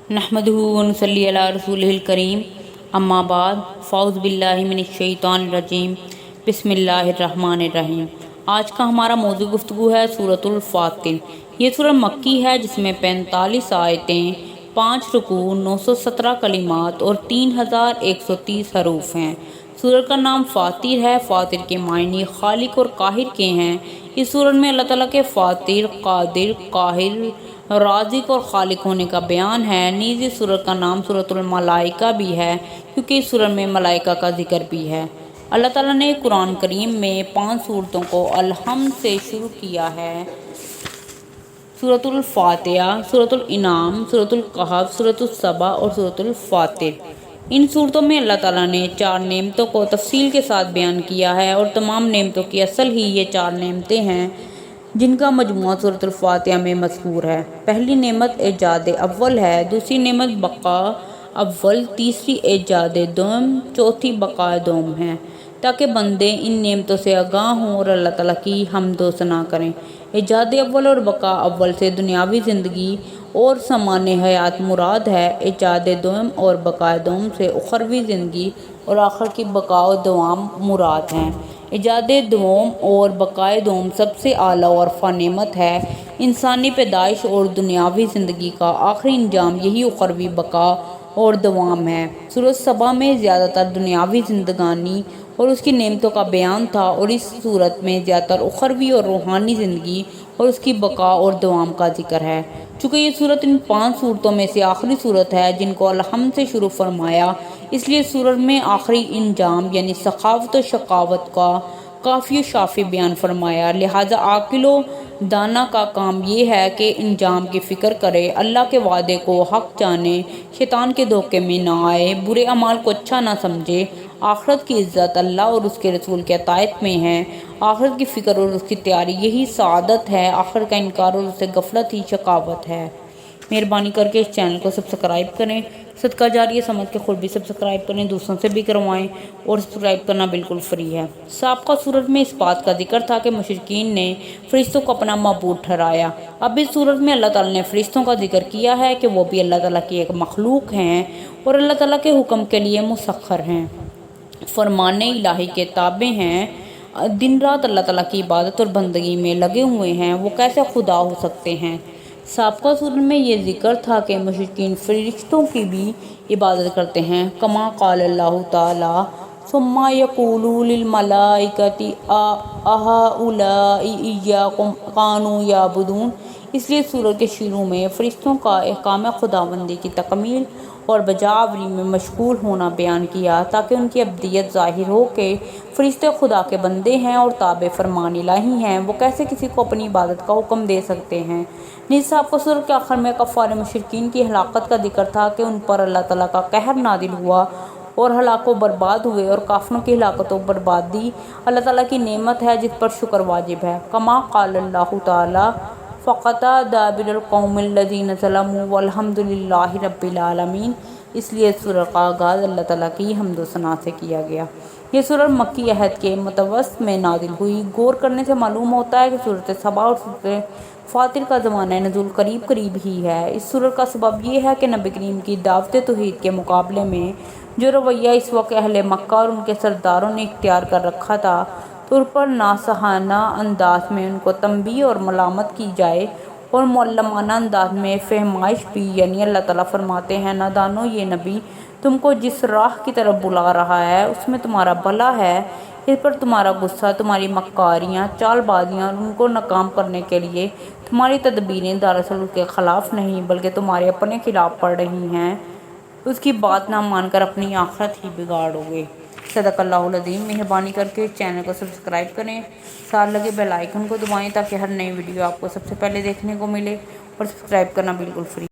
नहमदुहु व नुसल्ली अला रसूलिहिल करीम अम्मा बाद फ़ाउज़ बिल्लाहि मिनश शैतानिर रजीम बिस्मिल्लाहिर रहमानिर रहीम। आज का हमारा मौजू गुफ्तगू है सूरतुल फातिर। ये सूरत मक्की है जिसमें 45 आयतें, 5 रुकू, 917 कलिमात और 3130 हरूफ हैं। सूरत का नाम फातिर है। फातिर के मायने खालिक और काहिर के हैं। इस सूरत में अल्लाह ताला के फातिर, कादिर, काहिर, राज़िक और खालिक होने का बयान है। नीज़ इस सूरत का नाम सूरतुल मलाइका भी है क्योंकि इस सूरत में मलाइका का जिक्र भी है। अल्लाह ताला ने कुरान करीम में 5 सूरतों को अलहम्द से शुरू किया है। सूरतुल फातिहा, सूरतुल इनाम, सूरतुल कहफ, सूरतुल सबा और सूरतुल फातिर। इन सूरतों में अल्लाह ताला ने 4 नेमतों को तफसील के साथ बयान किया है और तमाम नेमतों की असल ही ये 4 नेमतें हैं जिनका मजमूआ सूरतुल फातिहा में मज़कूर है। पहली नेमत एजाद अव्वल है, दूसरी नेमत बका अव्वल, तीसरी एजाद दोम, चौथी बका दोम है, ताकि बंदे इन नेमतों से आगाह हों और अल्लाह ताला की हम्द व सना करें। एजाद अव्वल और बका अव्वल से दुनियावी ज़िंदगी और सामान्य हयात मुराद है। एजाद दोम और बका दोम से उखरवी ज़िंदगी और आखिर की बका दवाम मुराद हैं। एजाद दोम और बकाए दोम सबसे आला और अरफा नेमत है। इंसानी पैदाइश और दुनियावी ज़िंदगी का आखिरी अंजाम यही उखरवी बका और दवाम है। सूरत सबा में ज़्यादातर दुनियावी ज़िंदगानी और उसकी नेमतों का बयान था और इस सूरत में ज़्यादातर उखरवी और रूहानी ज़िंदगी और उसकी बका और दवाम का जिक्र है। चूँकि ये सूरत इन 5 सूरतों में से आखिरी सूरत है जिनको अलहम्द से शुरू फरमाया, इसलिए सूरत में आखिरी इंजाम यानी सखावत और शकावत का काफ़ी शाफी बयान फरमाया। लिहाजा आकिलो दाना का काम ये है कि इंजाम की फ़िक्र करे, अल्लाह के वादे को हक जाने, शैतान के धोखे में ना आए, बुरे अमाल को अच्छा ना समझे। आखिरत की इज़्ज़त अल्लाह और उसके रसूल के अतायत में है। आखिरत की फ़िक्र और उसकी तैयारी यही सादत है। आखिर का इनकार और उससे गफलत ही शकावत है। मेहरबानी करके इस चैनल को सब्सक्राइब करें। सदका जारिया समझ के खुद भी सब्सक्राइब करें, दूसरों से भी करवाएं और सब्सक्राइब करना बिल्कुल फ्री है। साबका सूरत में इस बात का जिक्र था कि मुशरिकीन ने फ़रिश्तों को अपना मबूद ठहराया। अब इस सूरत में अल्लाह ताला ने फ़रिश्तों का जिक्र किया है कि वो भी अल्लाह ताला की एक मखलूक हैं और अल्लाह ताला के हुक्म के लिए मुसख्खर हैं, फरमाने इलाही के ताबे हैं, दिन रात अल्लाह ताला की इबादत और बंदगी में लगे हुए हैं। वो कैसे खुदा हो सकते हैं। साबका सूरत में ये जिक्र था कि मुशरिकीन फ़रिश्तों की भी इबादत करते हैं। कमा क़ाल अल्लाहु ताला सुम्मा यक़ूलू लिल मलाइकति अहाउलाई इय्याकुम कानू याबुदून। इसलिए सूरत के शुरू में फ़रिश्तों का अहकाम खुदाबंदी की तकमील और बजावरी में मशगूल होना बयान किया ताकि उनकी अब्दियत ज़ाहिर हो कि फ़रिश्ते खुदा के बंदे हैं और ताबे फरमान इलाही हैं। वो कैसे किसी को अपनी इबादत का हुक्म दे सकते हैं। निसाब को सूरत के आखिर में कफ़ार मुशरिकीन की हलाकत का जिक्र था कि उन पर अल्लाह ताला का कहर नादिल हुआ और हलाक व बर्बाद हुए और काफिरों की हलाकत व बर्बादी अल्लाह ताला की नेमत है जिस पर शुक्र वाजिब है। कमा क़ाल अल्लाहु ताला फ़क़ता दाबिरुल क़ौमिल लज़ीना ज़लमू वल्हम्दुलिल्लाहि रब्बिल आलमीन। इसलिए सूरत का आगाज़ अल्लाह ताला की हम्द व सना से किया गया। ये सूरत मक्की अहद के मुतवस्सित में नादिल हुई। गौर करने से मालूम होता है कि सूरत सबा और सूरत फातिर का ज़माना नज़ूल करीब करीब ही है। इस सूरत का सबब ये है कि नबी करीम की दावत तौहीद के मुकाबले में जो रवैया इस वक्त अहले मक्का और उनके सरदारों ने इख्तियार कर रखा था तो उन पर नासहाना अंदाज में उनको तंबीह और मलामत की जाए और मुअल्लमाना अंदाज में फहमाइश भी। यानी अल्लाह ताला फरमाते हैं, नादानो ये नबी तुमको जिस राह की तरफ बुला रहा है उसमें तुम्हारा भला है, इस पर तुम्हारा गुस्सा, तुम्हारी मक्कारियाँ, चालबाजियाँ और उनको नाकाम करने के लिए तुम्हारी तदबीरें दरअसल के ख़िलाफ़ नहीं बल्कि तुम्हारे अपने खिलाफ पड़ रही हैं। उसकी बात ना मानकर अपनी आखिरत ही बिगाड़ोगे। सदक़ल्लाहुल अज़ीम। मेहरबानी करके इस चैनल को सब्सक्राइब करें, साथ लगे बेल आइकन को दबाएं ताकि हर नई वीडियो आपको सबसे पहले देखने को मिले और सब्सक्राइब करना बिल्कुल फ्री।